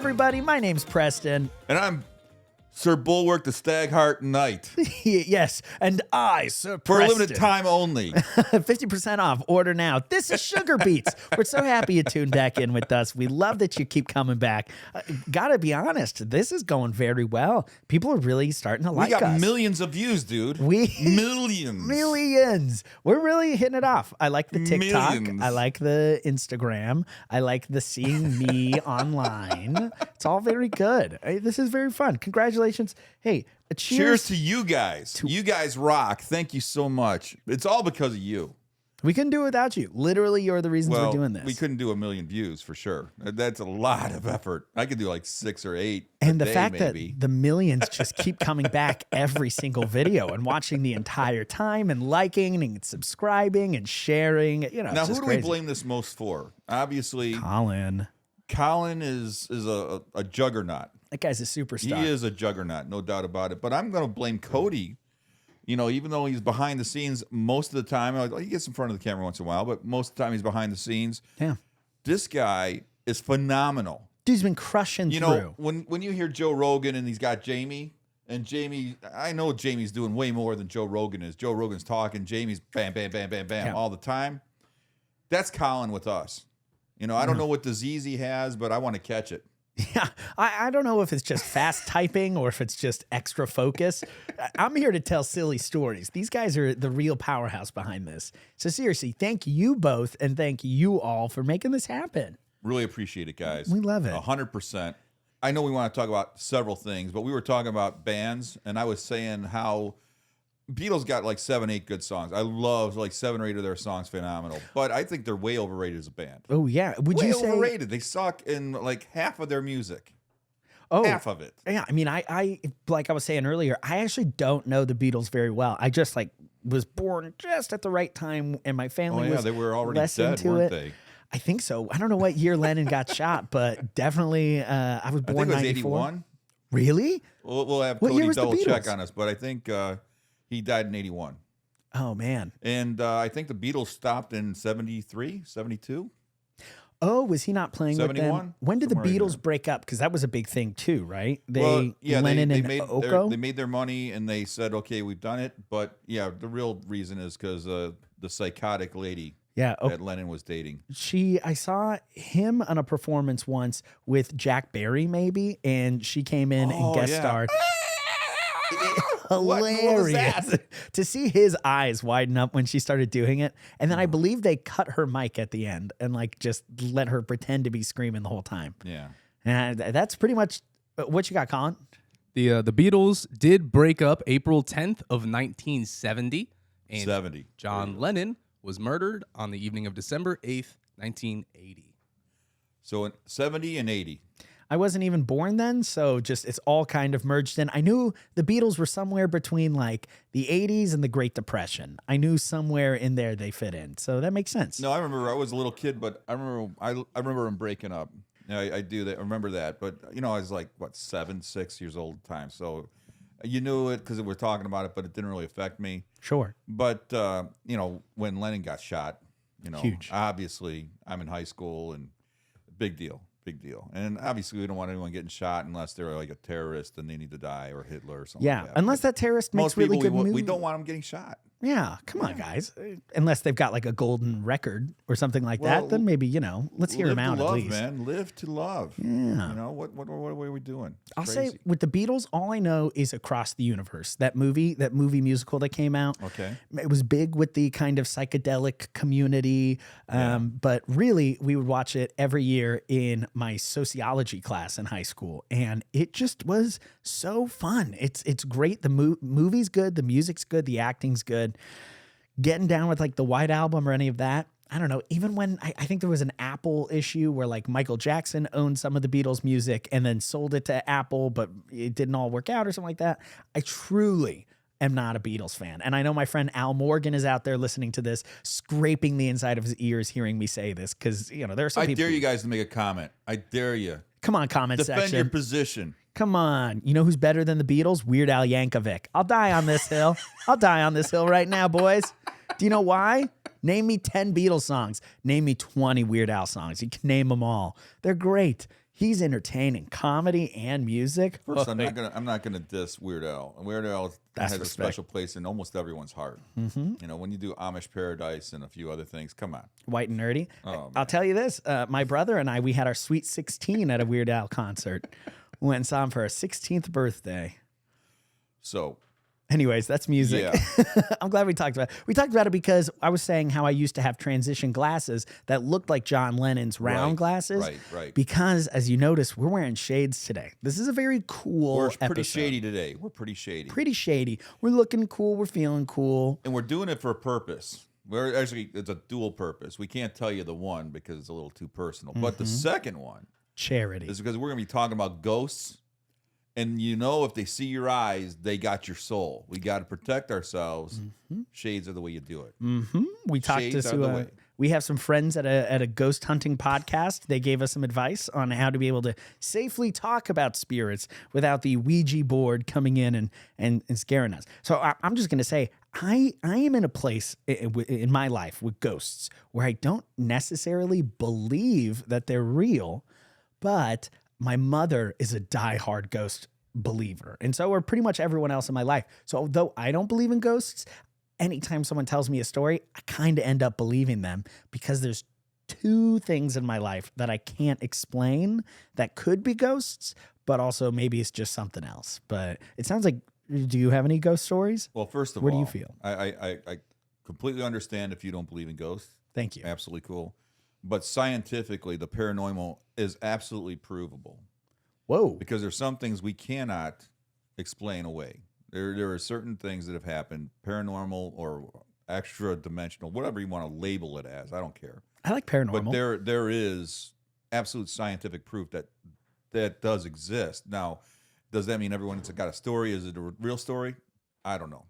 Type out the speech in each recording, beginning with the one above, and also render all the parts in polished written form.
everybody. My name's Preston. And I'm Sir Bulwark the Stagheart Knight. Yes, and I, Sir For Preston. a limited time only. 50% off. Order now. This is Sugar Beats. We're so happy you tuned back in with us. We love that you keep coming back. Gotta be honest, this is going very well. People are really starting to like us. We got millions of views, dude. Millions. Millions. We're really hitting it off. I like the TikTok. Millions. I like the Instagram. I like the seeing me online. It's all very good. This is very fun. Congratulations. Hey, cheers to you guys. You guys rock. Thank you so much. It's all because of you. We couldn't do it without you. Literally, you're the reasons we're doing this. We couldn't do 1 million views for sure. That's a lot of effort. I could do like 6 or 8. And the day, fact maybe. that the millions just keep coming back every single video and watching the entire time and liking and subscribing and sharing. You know, now, it's who just do crazy. we blame this most for? Obviously, Colin. Colin is a juggernaut. That guy's a superstar. He is a juggernaut, no doubt about it. But I'm going to blame Cody. You know, even though he's behind the scenes most of the time, he gets in front of the camera once in a while, but most of the time he's behind the scenes. Yeah. This guy is phenomenal. Dude's been crushing you through. know, when you hear Joe Rogan and he's got Jamie, and Jamie, I know Jamie's doing way more than Joe Rogan is. Joe Rogan's talking, Jamie's bam, bam, bam, bam, bam all the time. That's Colin with us. You know, I don't know what disease he has, but I want to catch it. Yeah, I don't know if it's just fast typing or if it's just extra focus. I'm here to tell silly stories. These guys are the real powerhouse behind this. So seriously, thank you both and thank you all for making this happen. Really appreciate it, guys. We love it. 100%. I know we want to talk about several things, but we were talking about bands, and I was saying how Beatles got like 7, 8 good songs. I love like 7 or 8 of their songs, phenomenal. But I think they're way overrated as a band. Oh yeah, would way you say overrated? They suck in like half of their music. Oh, half of it. Yeah, I mean, I like I was saying earlier, I actually don't know the Beatles very well. I just like was born just at the right time, and my family was they were already less dead, into weren't it. they? I think so. I don't know what year Lennon got shot, but definitely I was born I think it was 94. 81. Really? We'll have What year Cody was the double check Beatles? on us, but I think he died in 81. Oh man. And I think the Beatles stopped in 73, 72. Oh, was he not playing with 71? them? When did the Somewhere in Beatles there. break up? Because that was a big thing too, right? Lennon and made Oko? they made their money and they said, okay, we've done it. But yeah, the real reason is because the psychotic lady that Lennon was dating. I saw him on a performance once with Jack Berry, maybe, and she came in and guest starred. Hilarious to see his eyes widen up when she started doing it, and then I believe they cut her mic at the end and like just let her pretend to be screaming the whole time. Yeah, and that's pretty much what you got, Colin. The Beatles did break up April 10th of 1970, and 70. John Lennon was murdered on the evening of December 8th, 1980. So in 70 and 80. I wasn't even born then, so just it's all kind of merged in. I knew the Beatles were somewhere between like the 80s and the Great Depression. I knew somewhere in there they fit in, so that makes sense. No, I remember I was a little kid, but I remember them breaking up. Yeah, I do that. I remember that, but you know, I was like 7, 6 years old at the time, so you knew it because we were talking about it, but it didn't really affect me. Sure. But you know, when Lennon got shot, you know, Huge. Obviously, I'm in high school and big deal. Big deal. And obviously, we don't want anyone getting shot unless they're like a terrorist and they need to die, or Hitler or something like that. Unless that terrorist makes really good movies. We don't want them getting shot. Yeah, come on, guys. Unless they've got like a golden record or something like that, then maybe, you know, let's hear them out Live to love, at least. man. Live to love. Yeah. You know, what are we doing? It's I'll crazy. say with the Beatles, all I know is Across the Universe. That movie musical that came out. Okay. It was big with the kind of psychedelic community. But really, we would watch it every year in my sociology class in high school. And it just was so fun. It's great. The movie's good. The music's good. The acting's good. Getting down with like the White Album or any of that. I don't know. Even when I think there was an Apple issue where like Michael Jackson owned some of the Beatles music and then sold it to Apple, but it didn't all work out or something like that. I truly am not a Beatles fan. And I know my friend Al Morgan is out there listening to this, scraping the inside of his ears hearing me say this because, you know, there are some people. I dare you guys to make a comment. I dare you. Come on, comment Defend section. your position. Come on. You know who's better than the Beatles? Weird Al Yankovic. I'll die on this hill. I'll die on this hill right now, boys. Do you know why? Name me 10 Beatles songs. Name me 20 Weird Al songs. You can name them all. They're great. He's entertaining, comedy and music. First, I'm not gonna diss Weird Al. Weird Al That's has a respect. special place in almost everyone's heart. You know, when you do Amish Paradise and a few other things, come on. White and nerdy. Oh, I'll tell you this: my brother and I, we had our Sweet 16 at a Weird Al concert. Went and saw him for our 16th birthday. So, Anyways, that's music. yeah, I'm glad we talked about it. We talked about it because I was saying how I used to have transition glasses that looked like John Lennon's round Right, glasses. right. Because, as you notice, we're wearing shades today. This is a very cool we're pretty episode. shady today. We're pretty shady, Pretty shady. We're looking cool. We're feeling cool. and we're doing it for a purpose. We're actually, it's a dual purpose. We can't tell you the one because it's a little too personal. But the second one Charity. is because we're gonna be talking about ghosts. And you know, if they see your eyes, they got your soul. We got to protect ourselves. Shades are the way you do it. We talked Shades to are the way. we have some friends at a ghost hunting podcast. They gave us some advice on how to be able to safely talk about spirits without the Ouija board coming in and scaring us. So I'm just going to say I am in a place in my life with ghosts where I don't necessarily believe that they're real, but my mother is a diehard ghost believer. And so are pretty much everyone else in my life. So though I don't believe in ghosts, anytime someone tells me a story, I kind of end up believing them because there's two things in my life that I can't explain that could be ghosts, but also maybe it's just something else. But it sounds like, do you have any ghost stories? Well, first of all, Where do you feel? I completely understand if you don't believe in ghosts. Thank you. Absolutely cool. But scientifically, the paranormal is absolutely provable Whoa. because there's some things we cannot explain away. There are certain things that have happened, paranormal or extra dimensional, whatever you want to label it as. I don't care. I like paranormal. But there is absolute scientific proof that does exist. Now, does that mean everyone's got a story? Is it a real story? I don't know.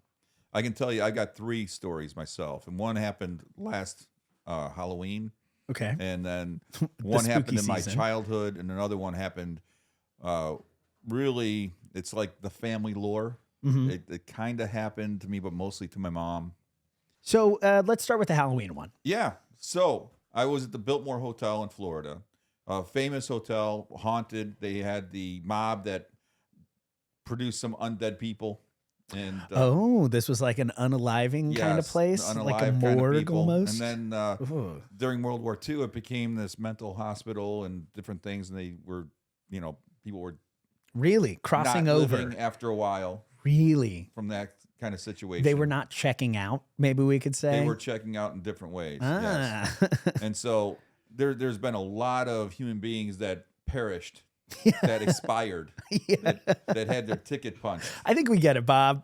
I can tell you, I got 3 stories myself, and one happened last Halloween, Okay. and then one happened in spooky my season. childhood, and another one happened. Really, it's like the family lore. Mm-hmm. It kind of happened to me, but mostly to my mom. So let's start with the Halloween one. Yeah. So I was at the Biltmore Hotel in Florida, a famous hotel, haunted. They had the mob that produced some undead people. And This was like an unaliving kind of yes, place, unalive like a kind of morgue people. almost. And then Ooh. during World War II, it became this mental hospital and different things. And they were, people were Really crossing not over. living after a while Really, from that kind of situation. they were not checking out. Maybe we could say They were checking out in different ways. Yes. Ah, And so there's been a lot of human beings that perished, that expired, yeah. that had their ticket punched. I think we get it, Bob.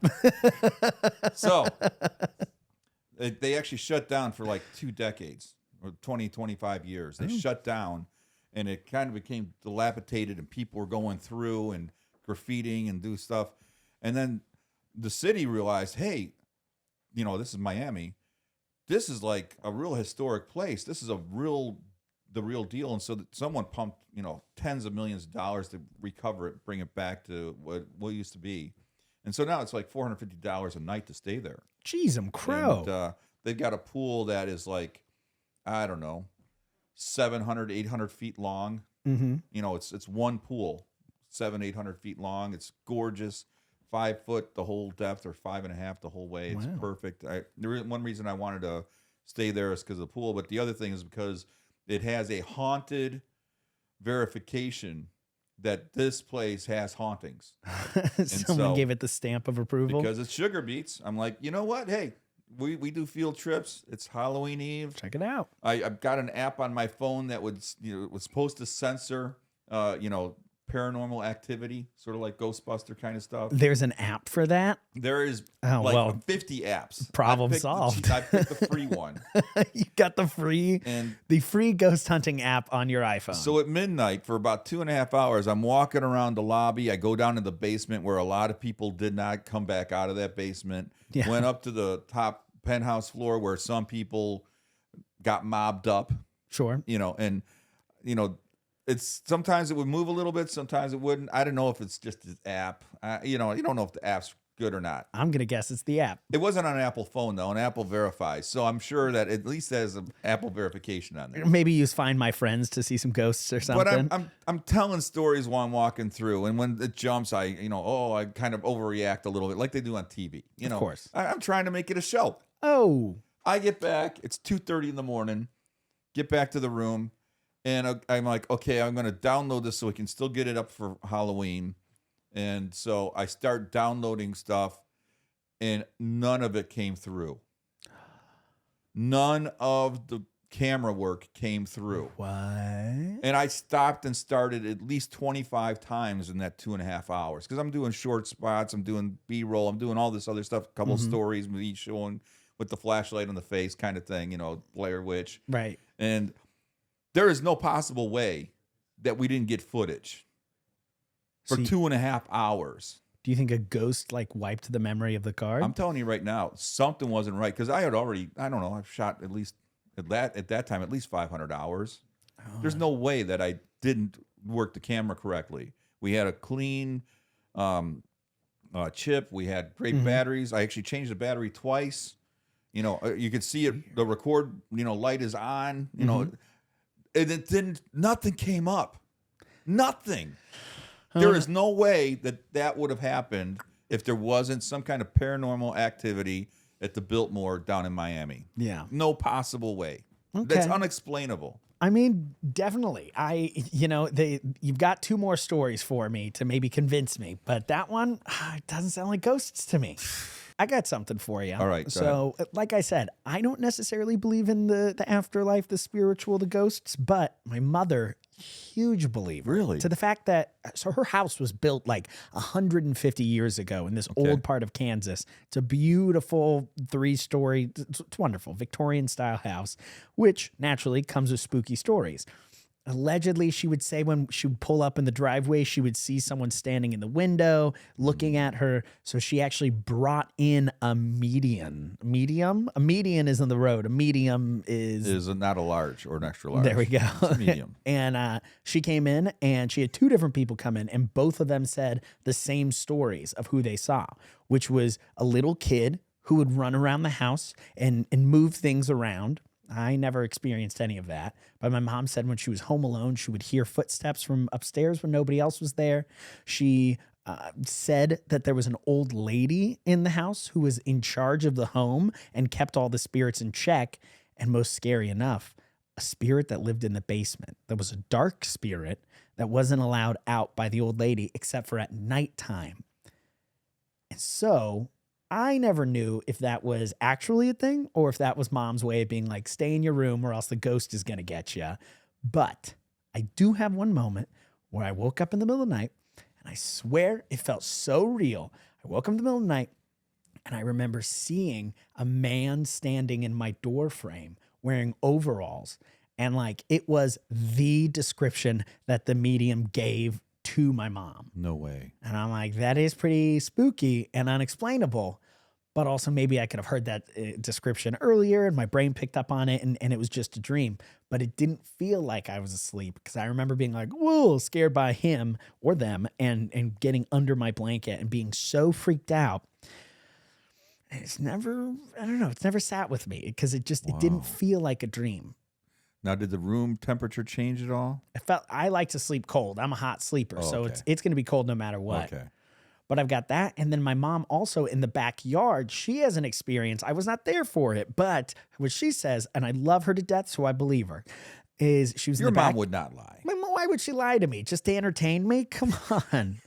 So they actually shut down for like 2 decades or 20, 25 years. They shut down, and it kind of became dilapidated, and people were going through and graffitiing and do stuff. And then the city realized, hey, this is Miami. This is like a real historic place. This is the real deal. And so someone pumped, tens of millions of dollars to recover it, bring it back to what it used to be. And so now it's like $450 a night to stay there. Jeez, I'm crow. And they've got a pool that is like, I don't know, 700, 800 feet long. Mm-hmm. It's one pool, 700, 800 feet long. It's gorgeous. 5 foot the whole depth, or 5.5 the whole way. It's Wow. perfect. One reason I wanted to stay there is because of the pool, but the other thing is because it has a haunted verification that this place has hauntings. Someone so- gave it the stamp of approval. Because it's Sugar Beats. I'm like, you know what? Hey, we do field trips. It's Halloween Eve. Check it out. I've got an app on my phone that was supposed to censor, paranormal activity, sort of like Ghostbuster kind of stuff. There's an app for that. There is Oh, like well, 50 apps. problem I picked solved. I picked the free one. You got the free And ghost hunting app on your iPhone. so at midnight, for about 2.5 hours, I'm walking around the lobby. I go down to the basement where a lot of people did not come back out of that basement. Yeah. Went up to the top penthouse floor where some people got mobbed up, Sure. it's sometimes it would move a little bit, sometimes it wouldn't. I don't know if it's just the app. You don't know if the app's good or not. I'm going to guess it's the app. It wasn't on an Apple phone, though, and Apple verifies. So I'm sure that at least there's an Apple verification on there. Maybe use Find My Friends to see some ghosts or something. But I'm telling stories while I'm walking through, and when it jumps, I kind of overreact a little bit, like they do on TV. Of course. I'm trying to make it a show. Oh. I get back. It's 2:30 in the morning. Get back to the room, and I'm like, okay, I'm going to download this so we can still get it up for Halloween. And so I start downloading stuff, and none of it came through. None of the camera work came through. What? And I stopped and started at least 25 times in that 2.5 hours because I'm doing short spots, I'm doing B-roll, I'm doing all this other stuff, a couple of stories, me showing with the flashlight on the face kind of thing, Blair Witch. Right. And there is no possible way that we didn't get footage for 2.5 hours. Do you think a ghost wiped the memory of the card? I'm telling you right now, something wasn't right because I had already, I don't know, I've shot at least at that time at least 500 hours. Oh. There's no way that I didn't work the camera correctly. We had a clean chip. We had great batteries. I actually changed the battery twice. You could see it. The record, light is on. And it didn't. Nothing came up. Nothing. There is no way that would have happened if there wasn't some kind of paranormal activity at the Biltmore down in Miami. Yeah. No possible way. Okay. That's unexplainable. I mean, definitely. You've got 2 more stories for me to maybe convince me, but that one, it doesn't sound like ghosts to me. I got something for you. All right. So, like I said, I don't necessarily believe in the afterlife, the spiritual, the ghosts, but my mother, huge believer. Really? To the fact that, so her house was built 150 years ago in this old part of Kansas. It's a beautiful 3-story, it's wonderful, Victorian style house, which naturally comes with spooky stories. Allegedly, she would say when she would pull up in the driveway, she would see someone standing in the window looking at her. So she actually brought in a medium. A median is on the road. A medium is not a large or an extra large. There we go. It's a medium. And she came in, and she had 2 different people come in, and both of them said the same stories of who they saw, which was a little kid who would run around the house and move things around. I never experienced any of that. But my mom said when she was home alone, she would hear footsteps from upstairs when nobody else was there. She said that there was an old lady in the house who was in charge of the home and kept all the spirits in check. And most scary enough, a spirit that lived in the basement. That was a dark spirit that wasn't allowed out by the old lady except for at nighttime. And so I never knew if that was actually a thing or if that was mom's way of being like, stay in your room or else the ghost is going to get you. But I do have one moment where I woke up in the middle of the night, and I swear it felt so real. I woke up in the middle of the night, and I remember seeing a man standing in my door frame wearing overalls. And it was the description that the medium gave to my mom. No way. And I'm like, that is pretty spooky and unexplainable. But also maybe I could have heard that description earlier and my brain picked up on it and it was just a dream. But it didn't feel like I was asleep because I remember being like, whoa, scared by him or them and getting under my blanket and being so freaked out. It's never sat with me because it didn't feel like a dream. Now, did the room temperature change at all? I like to sleep cold. I'm a hot sleeper, so it's going to be cold no matter what. Okay. But I've got that. And then my mom also in the backyard, she has an experience. I was not there for it, but what she says, and I love her to death, so I believe her, is she was Your in the mom back. would not lie. Why would she lie to me? Just to entertain me? Come on.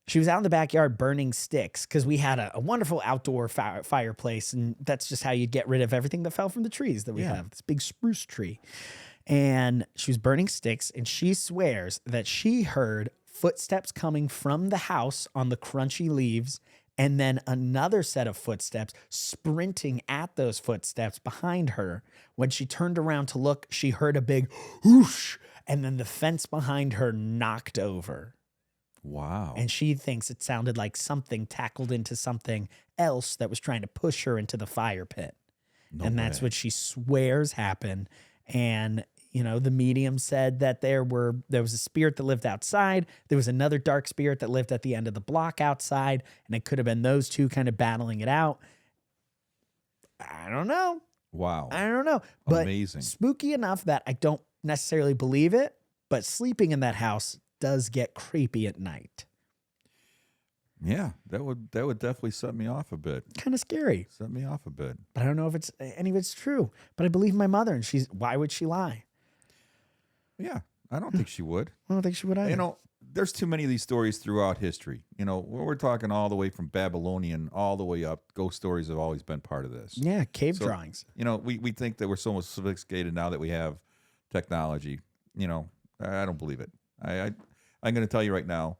She was out in the backyard burning sticks because we had a wonderful outdoor fireplace, and that's just how you get rid of everything that fell from the trees that we have, this big spruce tree. And she was burning sticks, and she swears that she heard footsteps coming from the house on the crunchy leaves, and then another set of footsteps sprinting at those footsteps behind her. When she turned around to look, she heard a big whoosh, and then the fence behind her knocked over. Wow. And she thinks it sounded like something tackled into something else that was trying to push her into the fire pit. No and that's way. what she swears happened. And the medium said that there was a spirit that lived outside. There was another dark spirit that lived at the end of the block outside, and it could have been those two kind of battling it out. I don't know. Wow. I don't know. But Amazing. spooky enough that I don't necessarily believe it, but sleeping in that house does get creepy at night. Yeah, that would definitely set me off a bit. Kind of scary. Set me off a bit. But I don't know if any of it's true. But I believe my mother, and why would she lie? Yeah, I don't think she would. I don't think she would either. There's too many of these stories throughout history. We're talking all the way from Babylonian all the way up. Ghost stories have always been part of this. Yeah, cave drawings. We think that we're so much sophisticated now that we have technology. I don't believe it. I'm going to tell you right now,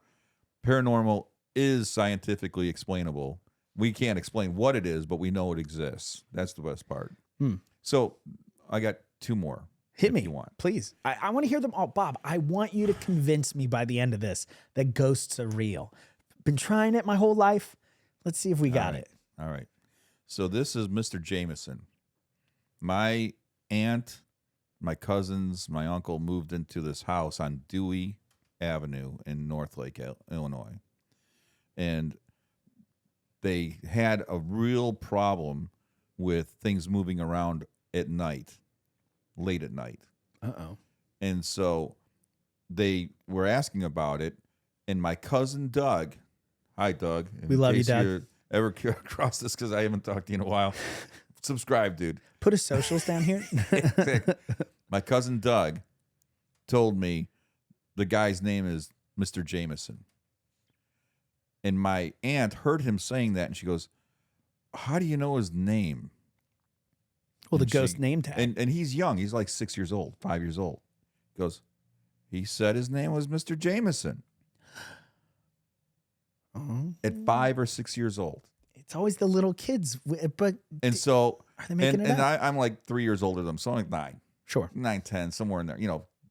paranormal is scientifically explainable. We can't explain what it is, but we know it exists. That's the best part. So I got two more. Hit me, you want. Please. I want to hear them all. Bob, I want you to convince me by the end of this that ghosts are real. Been trying it my whole life. Let's see if we got it. All right. So this is Mr. Jameson. My aunt, my cousins, my uncle moved into this house on Dewey Avenue in Northlake, Illinois. And they had a real problem with things moving around at night, late at night. Uh-oh. And so they were asking about it. And my cousin Doug, hi, Doug. We love you, Doug. You ever across this, because I haven't talked to you in a while. Subscribe, dude. Put his socials down here. My cousin Doug told me the guy's name is Mr. Jameson. And my aunt heard him saying that, and she goes, "How do you know his name?" Well, the And ghost name tag. And he's young. He's like 6 years old, 5 years old. He goes, "He said his name was Mr. Jameson." At 5 or 6 years old. It's always the little kids. But And so, are they making it up? I'm like 3 years older than them, so I'm like 9. Sure. 9, 10, somewhere in there,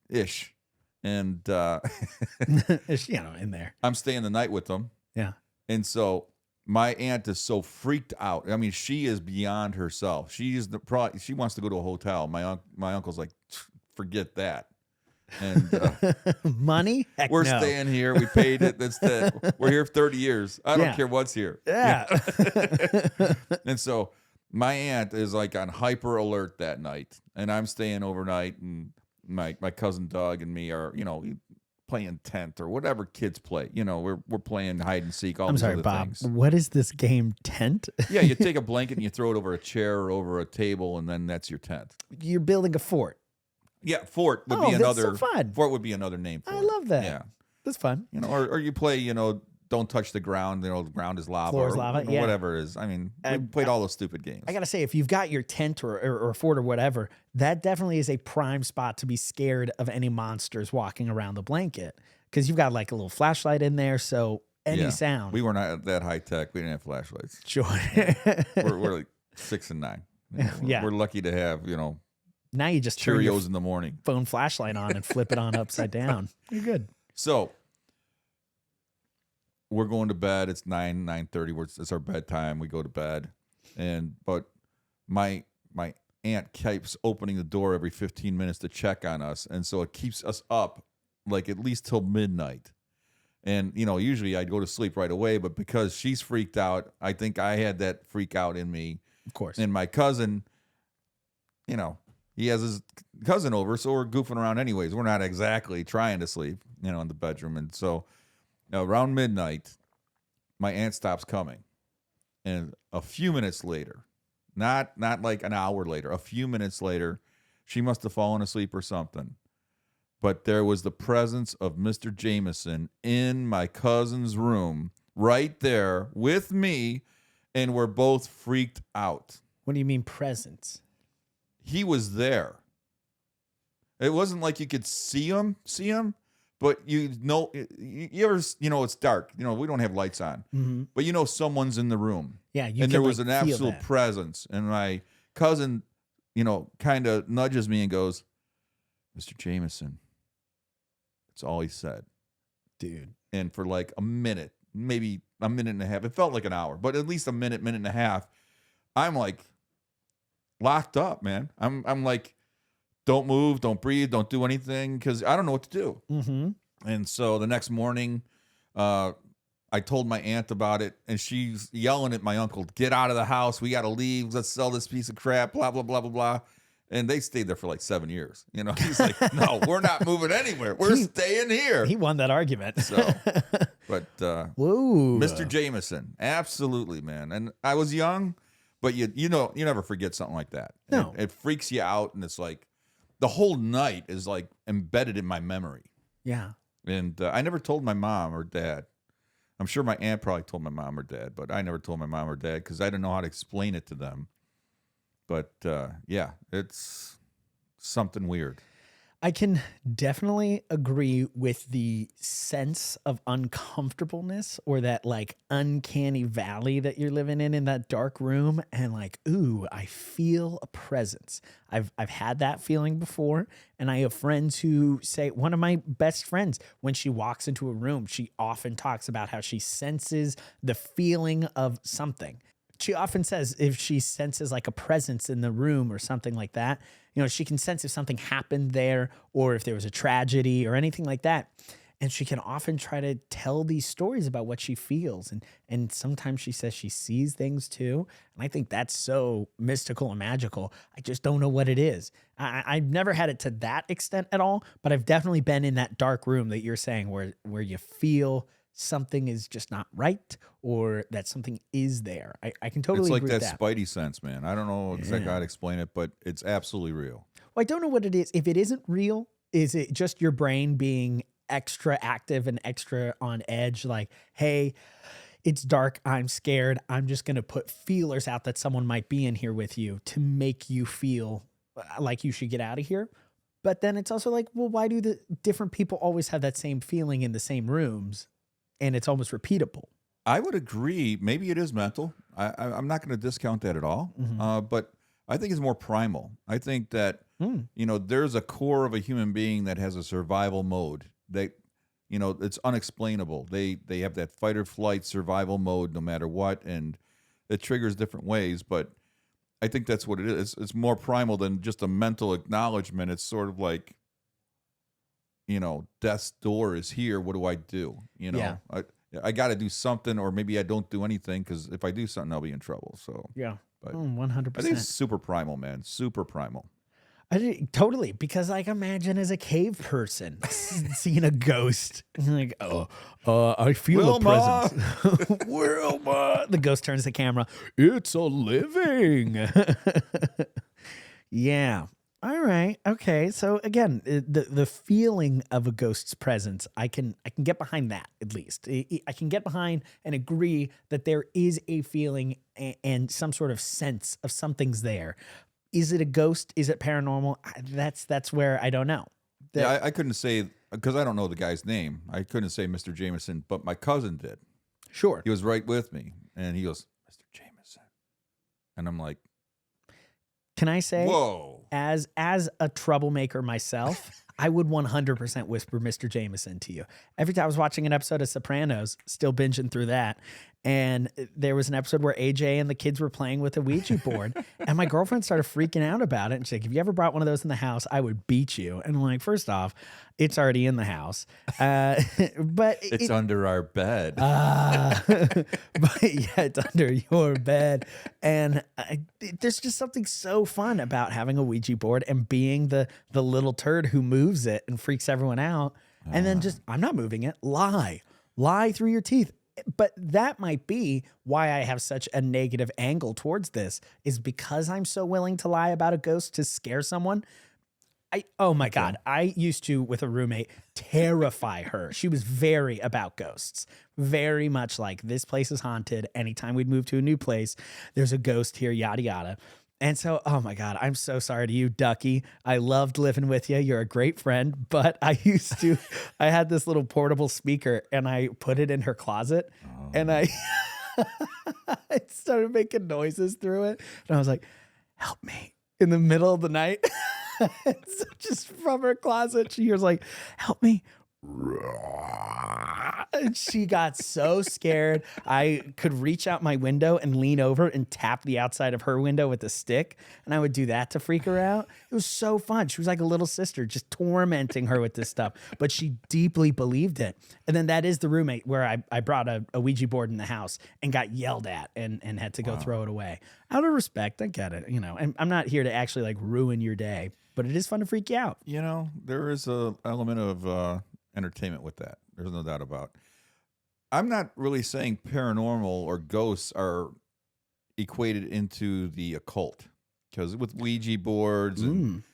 ish. And in there. I'm staying the night with them. Yeah. And so my aunt is so freaked out. I mean, she is beyond herself. She wants to go to a hotel. My uncle's like, forget that. And money? Heck we're no. staying here. We paid it. We're here for 30 years. I don't Yeah. care what's here. Yeah. And so my aunt is like on hyper alert that night, and I'm staying overnight, and my cousin Doug and me are playing tent or whatever kids play. We're playing hide and seek. I'm sorry, Bob. Things. What is this game? Tent? Yeah, you take a blanket and you throw it over a chair or over a table, and then that's your tent. You're building a fort. Yeah, fort would be that's another. so fun. Fort would be another name for it. I love that. Yeah, That's fun. or you play don't touch the ground. The ground is lava. Floor is or, lava, yeah. Whatever it is. I mean, we played all those stupid games. I got to say, if you've got your tent or a fort or whatever, that definitely is a prime spot to be scared of any monsters walking around the blanket, because you've got like a little flashlight in there. So any sound. We were not that high tech. We didn't have flashlights. Sure. we're like 6 and 9. Yeah. We're lucky to have Now you just turn your Cheerios in the morning. phone flashlight on and flip it on upside down. You're good. So we're going to bed. It's 9:30. It's our bedtime. We go to bed, but my aunt keeps opening the door every 15 minutes to check on us, and so it keeps us up like at least till midnight. And usually I'd go to sleep right away, but because she's freaked out, I think I had that freak out in me. Of course. And my cousin, he has his cousin over, so we're goofing around anyways. We're not exactly trying to sleep, in the bedroom. And so around midnight, my aunt stops coming. And a few minutes later, not like an hour later, a few minutes later, she must have fallen asleep or something. But there was the presence of Mr. Jameson in my cousin's room right there with me, and we're both freaked out. What do you mean presence? He was there. It wasn't like you could see him, but you ever, it's dark. We don't have lights on, but someone's in the room. Yeah, and there was an feel absolute that. presence. And my cousin, kind of nudges me and goes, "Mr. Jameson." That's all he said. Dude. And for like a minute, maybe a minute and a half, it felt like an hour, but at least a minute and a half, I'm like locked up, man. I'm like don't move, don't breathe, don't do anything because I don't know what to do. Mm-hmm. And so the next morning, I told my aunt about it, and she's yelling at my uncle, "Get out of the house. We got to leave. Let's sell this piece of crap, blah, blah, blah, blah, blah." And they stayed there for like 7 years. You know, he's like, "No, we're not moving anywhere. We're staying here." He won that argument. So, but Whoa. Mr. Jameson, absolutely, man. And I was young, but you know, you never forget something like that. No. It freaks you out, and it's like the whole night is like embedded in my memory. Yeah. And I never told my mom or dad. I'm sure my aunt probably told my mom or dad, but I never told my mom or dad because I didn't know how to explain it to them. But yeah, it's something weird. I can definitely agree with the sense of uncomfortableness or that like uncanny valley that you're living in that dark room and like, ooh, I feel a presence. I've had that feeling before, and I have friends who say, one of my best friends, when she walks into a room, she often talks about how she senses the feeling of something. She often says if she senses like a presence in the room or something like that, you know, she can sense if something happened there or if there was a tragedy or anything like that. And she can often try to tell these stories about what she feels. And sometimes she says she sees things too. And I think that's so mystical and magical. I just don't know what it is. I've never had it to that extent at all, but I've definitely been in that dark room that you're saying where you feel something is just not right or that something is there. I can totally agree with that. It's like that spidey sense, man. I don't know exactly how to explain it, but it's absolutely real. Well, I don't know what it is. If it isn't real, is it just your brain being extra active and extra on edge? Like, hey, it's dark. I'm scared. I'm just going to put feelers out that someone might be in here with you to make you feel like you should get out of here. But then it's also like, well, why do the different people always have that same feeling in the same rooms? And it's almost repeatable. I would agree. Maybe it is mental. I'm not going to discount that at all. Mm-hmm. But I think it's more primal. I think that, you know, there's a core of a human being that has a survival mode that, you know, it's unexplainable. They have that fight or flight survival mode no matter what. And it triggers different ways. But I think that's what it is. It's more primal than just a mental acknowledgement. It's sort of like, you know, death's door is here. What do I do? You know, Yeah. I got to do something, or maybe I don't do anything because if I do something, I'll be in trouble. So Yeah. but 100%. I think it's super primal, man. Super primal. Totally, because like imagine as a cave person seeing a ghost, like, I feel a presence. Wilma, the ghost turns the camera. It's a living. Yeah. All right. Okay. So again, the feeling of a ghost's presence, I can get behind that at least. I can get behind and agree that there is a feeling and some sort of sense of something's there. Is it a ghost? Is it paranormal? That's where I don't know. Yeah, I couldn't say because I don't know the guy's name. I couldn't say Mr. Jameson, but my cousin did. Sure. He was right with me, and he goes, "Mr. Jameson," and I'm like, can I say, whoa. As a troublemaker myself, I would 100% whisper Mr. Jameson to you. Every time I was watching an episode of Sopranos, still binging through that, and there was an episode where AJ and the kids were playing with a Ouija board, and my girlfriend started freaking out about it. And she's like, "If you ever brought one of those in the house, I would beat you." And I'm like, first off, it's already in the house, but It's under our bed. but yeah, it's under your bed. And there's just something so fun about having a Ouija board and being the little turd who moves it and freaks everyone out. And then just, I'm not moving it. Lie through your teeth. But that might be why I have such a negative angle towards this, is because I'm so willing to lie about a ghost to scare someone. Oh my God. I used to, with a roommate, terrify her. She was very about ghosts, very much like, this place is haunted. Anytime we'd move to a new place, there's a ghost here, yada, yada. And so, oh my God, I'm so sorry to you, Ducky. I loved living with you. You're a great friend. But I had this little portable speaker and I put it in her closet and I started making noises through it. And I was like, "Help me," in the middle of the night. So just from her closet, she was like, "Help me." And she got so scared. I could reach out my window and lean over and tap the outside of her window with a stick. And I would do that to freak her out. It was so fun. She was like a little sister, just tormenting her with this stuff. But she deeply believed it. And then that is the roommate where I brought a Ouija board in the house and got yelled at and had to go throw it away. Out of respect, I get it. And I'm not here to actually like ruin your day, but it is fun to freak you out. There is a element of entertainment with that. There's no doubt about it. I'm not really saying paranormal or ghosts are equated into the occult, because with Ouija boards and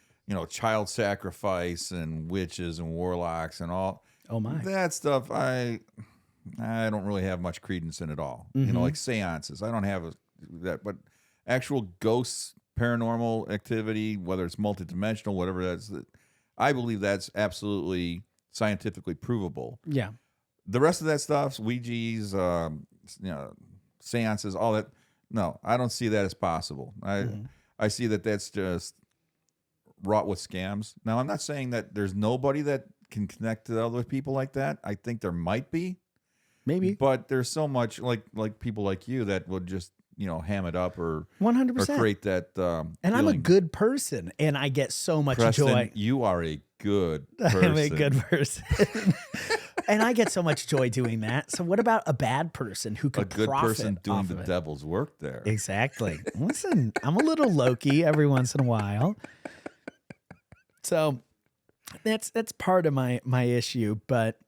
child sacrifice and witches and warlocks and all that stuff, I don't really have much credence in at all. Like seances, I don't have that, but actual ghosts, paranormal activity, whether it's multidimensional, whatever that's, I believe that's absolutely scientifically provable. Yeah. The rest of that stuff, Ouija's, seances, all that, no, I don't see that as possible. I see that that's just wrought with scams. Now, I'm not saying that there's nobody that can connect to other people like that. I think there might be. Maybe. But there's so much like people like you that would just, ham it up or 100%. or create that and feeling. I'm a good person, and I get so much Preston, joy. You are a good person. I'm a good person. And I get so much joy doing that. So what about a bad person who could a good profit person doing off the of it? devil's work there? Exactly. Listen, I'm a little Loki every once in a while. So that's part of my issue, but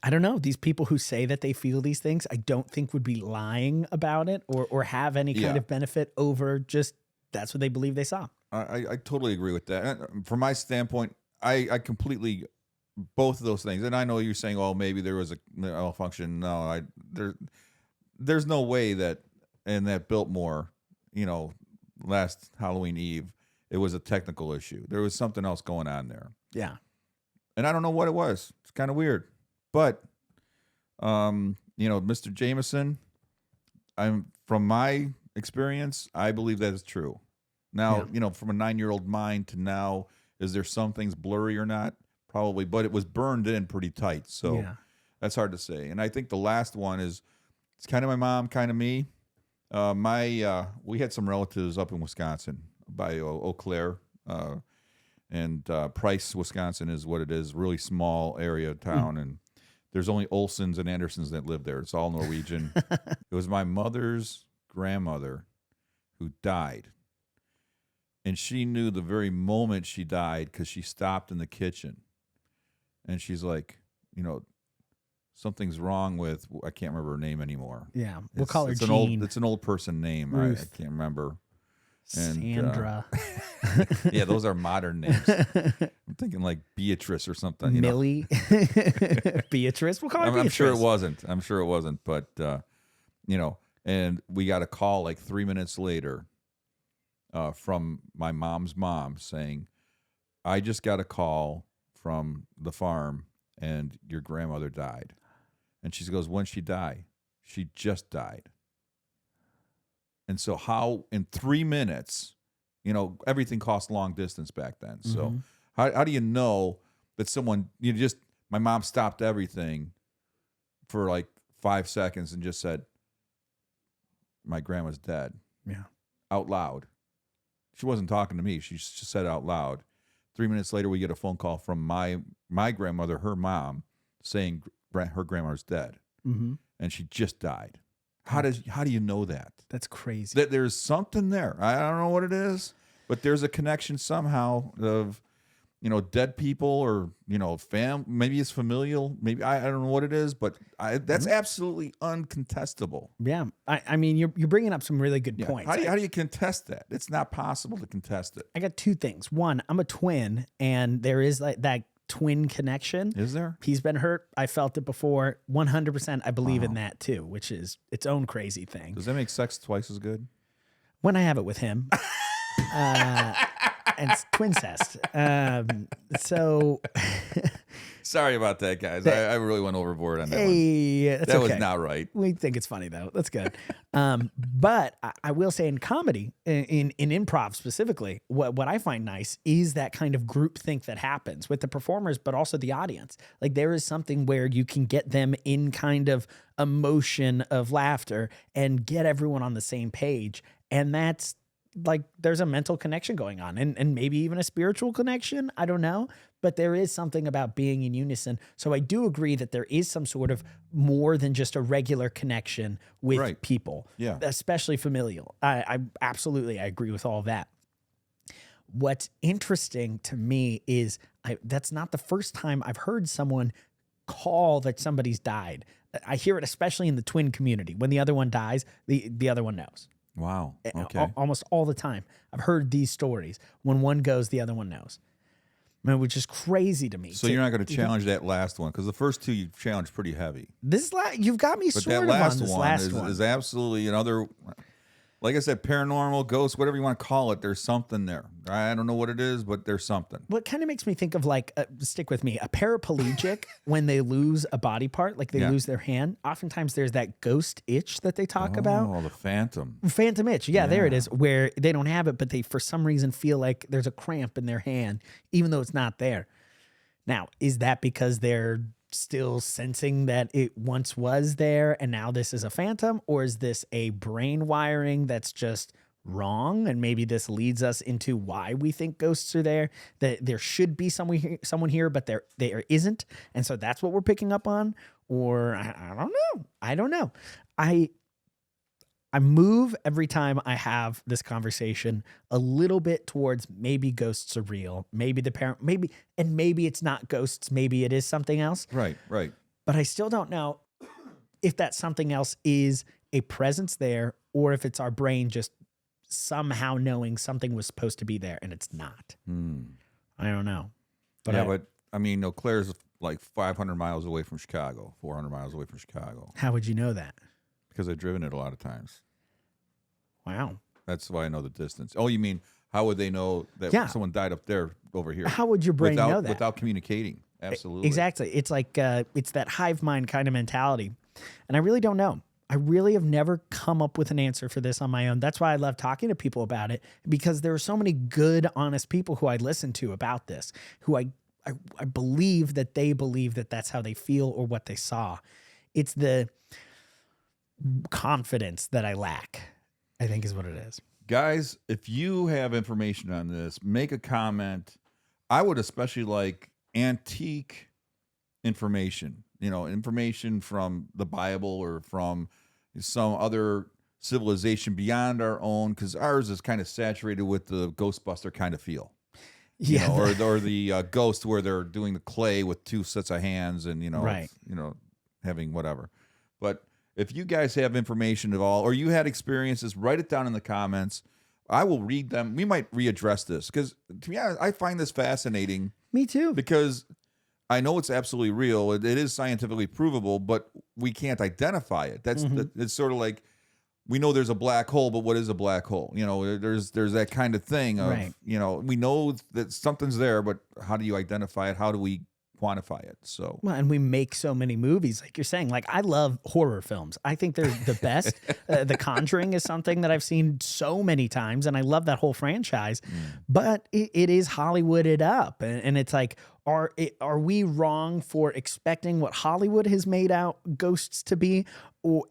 I don't know. These people who say that they feel these things, I don't think would be lying about it or have any kind of benefit over just that's what they believe they saw. I totally agree with that. And from my standpoint, I completely both of those things. And I know you're saying, oh, maybe there was a malfunction. No, there's no way that in that Biltmore, last Halloween Eve, it was a technical issue. There was something else going on there. Yeah. And I don't know what it was. It's kind of weird. But, Mr. Jameson, from my experience, I believe that is true. Now, from a 9-year-old mind to now, is there some things blurry or not? Probably, but it was burned in pretty tight. So that's hard to say. And I think the last one it's kind of my mom, kind of me. We had some relatives up in Wisconsin by Eau Claire, and Price, Wisconsin is what it is, really small area of town. And there's only Olsons and Andersons that live there. It's all Norwegian. It was my mother's grandmother who died. And she knew the very moment she died because she stopped in the kitchen. And she's like, something's wrong with, I can't remember her name anymore. Yeah, we'll call her Jean. It's an old person name. I can't remember. And, Sandra. Yeah, those are modern names. I'm thinking like Beatrice or something. Millie. Beatrice. We'll call her Beatrice. I'm sure it wasn't. But, and we got a call like 3 minutes later from my mom's mom saying, I just got a call from the farm and your grandmother died. And she goes, when'd she die? She just died. And so how in 3 minutes, everything cost long distance back then. So how do you know that someone, my mom stopped everything for like 5 seconds and just said, my grandma's dead. Yeah. Out loud. She wasn't talking to me. She just said out loud. 3 minutes later, we get a phone call from my grandmother, her mom, saying her grandma's dead. And she just died. How do you know that? That's crazy. That there's something there. I don't know what it is, but there's a connection somehow of, dead people or, maybe it's familial. Maybe I don't know what it is, but that's absolutely uncontestable. Yeah. I mean, you're bringing up some really good points. How do you contest that? It's not possible to contest it. I got two things. One, I'm a twin, and there is like that twin connection. Is there? He's been hurt. I felt it before. 100%. I believe in that too, which is its own crazy thing. Does that make sex twice as good? When I have it with him. And it's twincest. So Sorry about that, guys. I really went overboard on that one. Hey, that's That okay. was not right. We think it's funny though. That's good. But I will say in comedy, in improv specifically, what I find nice is that kind of groupthink that happens with the performers, but also the audience. Like there is something where you can get them in kind of emotion of laughter and get everyone on the same page. And that's like there's a mental connection going on and maybe even a spiritual connection. I don't know. But there is something about being in unison. So I do agree that there is some sort of more than just a regular connection with people, especially familial. I absolutely, I agree with all of that. What's interesting to me is that's not the first time I've heard someone call that somebody's died. I hear it especially in the twin community. When the other one dies, the other one knows. Wow. Okay. Almost all the time. I've heard these stories. When one goes, the other one knows. Man, which is crazy to me. So you're not going to challenge that last one because the first two you challenged pretty heavy. You've got me But sort that of last on this one last one. is absolutely another. Like I said, paranormal, ghost, whatever you want to call it. There's something there. I don't know what it is, but there's something. What kind of makes me think of like, stick with me, a paraplegic when they lose a body part, like they lose their hand. Oftentimes there's that ghost itch that they talk about. Oh, the phantom. Phantom itch. Yeah, there it is, where they don't have it, but they for some reason feel like there's a cramp in their hand, even though it's not there. Now, is that because they're still sensing that it once was there and now this is a phantom, or is this a brain wiring that's just wrong? And maybe this leads us into why we think ghosts are there, that there should be someone here, but there isn't. And so that's what we're picking up on. Or I don't know. I don't know. I move every time I have this conversation a little bit towards maybe ghosts are real, maybe the parent, maybe it's not ghosts, maybe it is something else. Right. But I still don't know if that something else is a presence there or if it's our brain just somehow knowing something was supposed to be there and it's not. I don't know. But I mean, Eau Claire's like 500 miles away from Chicago, 400 miles away from Chicago. How would you know that? Because I've driven it a lot of times. Wow. That's why I know the distance. Oh, you mean how would they know that someone died up there over here? How would your brain know that? Without communicating. Absolutely. Exactly. It's like it's that hive mind kind of mentality. And I really don't know. I really have never come up with an answer for this on my own. That's why I love talking to people about it, because there are so many good, honest people who I listen to about this, who I believe that they believe that that's how they feel or what they saw. It's the confidence that I lack, I think is what it is. Guys, if you have information on this, make a comment. I would especially like antique information, information from the Bible or from some other civilization beyond our own, because ours is kind of saturated with the Ghostbuster kind of feel. Yeah. Or the ghost where they're doing the clay with two sets of hands and, having whatever. But if you guys have information at all, or you had experiences, write it down in the comments. I will read them. We might readdress this because, to be honest, I find this fascinating. Me too. Because I know it's absolutely real. It is scientifically provable, but we can't identify it. It's sort of like we know there's a black hole, but what is a black hole? There's that kind of thing of, we know that something's there, but how do you identify it? How do we quantify it? So well, and we make so many movies, like you're saying. Like I love horror films. I think they're the best. The Conjuring is something that I've seen so many times, and I love that whole franchise. But it is Hollywooded up, and it's like, are we wrong for expecting what Hollywood has made out ghosts to be?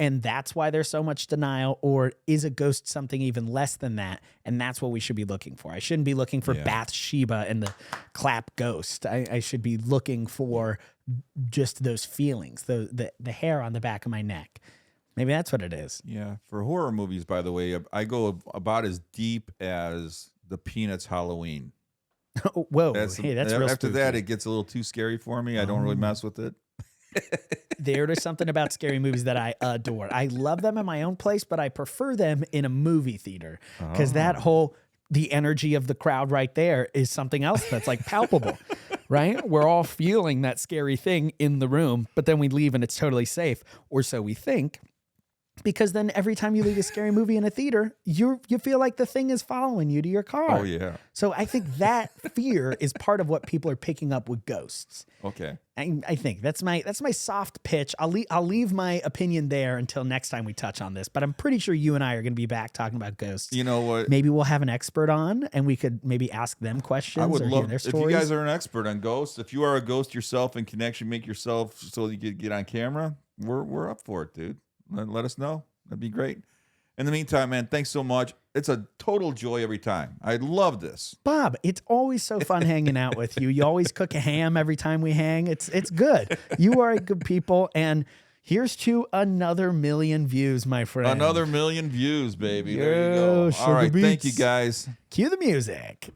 And that's why there's so much denial? Or is a ghost something even less than that? And that's what we should be looking for. I shouldn't be looking for Bathsheba and the clap ghost. I should be looking for just those feelings, the hair on the back of my neck. Maybe that's what it is. Yeah. For horror movies, by the way, I go about as deep as the Peanuts Halloween. Whoa. That's real after spooky. that, it gets a little too scary for me. I don't really mess with it. There's something about scary movies that I adore. I love them in my own place, but I prefer them in a movie theater because the energy of the crowd right there is something else that's like palpable, right? We're all feeling that scary thing in the room, but then we leave and it's totally safe, or so we think. Because then every time you leave a scary movie in a theater, you feel like the thing is following you to your car. Oh, yeah. So I think that fear is part of what people are picking up with ghosts. Okay. I think that's my soft pitch. I'll leave my opinion there until next time we touch on this. But I'm pretty sure you and I are going to be back talking about ghosts. You know what? Maybe we'll have an expert on, and we could maybe ask them questions. I would or hear love their if stories. you guys are an expert on ghosts. If you are a ghost yourself and can actually make yourself so you could get on camera, we're up for it, dude. Let us know. That'd be great. In the meantime, man, thanks so much. It's a total joy every time. I love this. Bob, it's always so fun hanging out with you. You always cook a ham every time we hang. It's good. You are a good people, and here's to another 1,000,000 views, my friend. Another 1,000,000 views, baby. There you go. All right, thank you guys. Cue the music.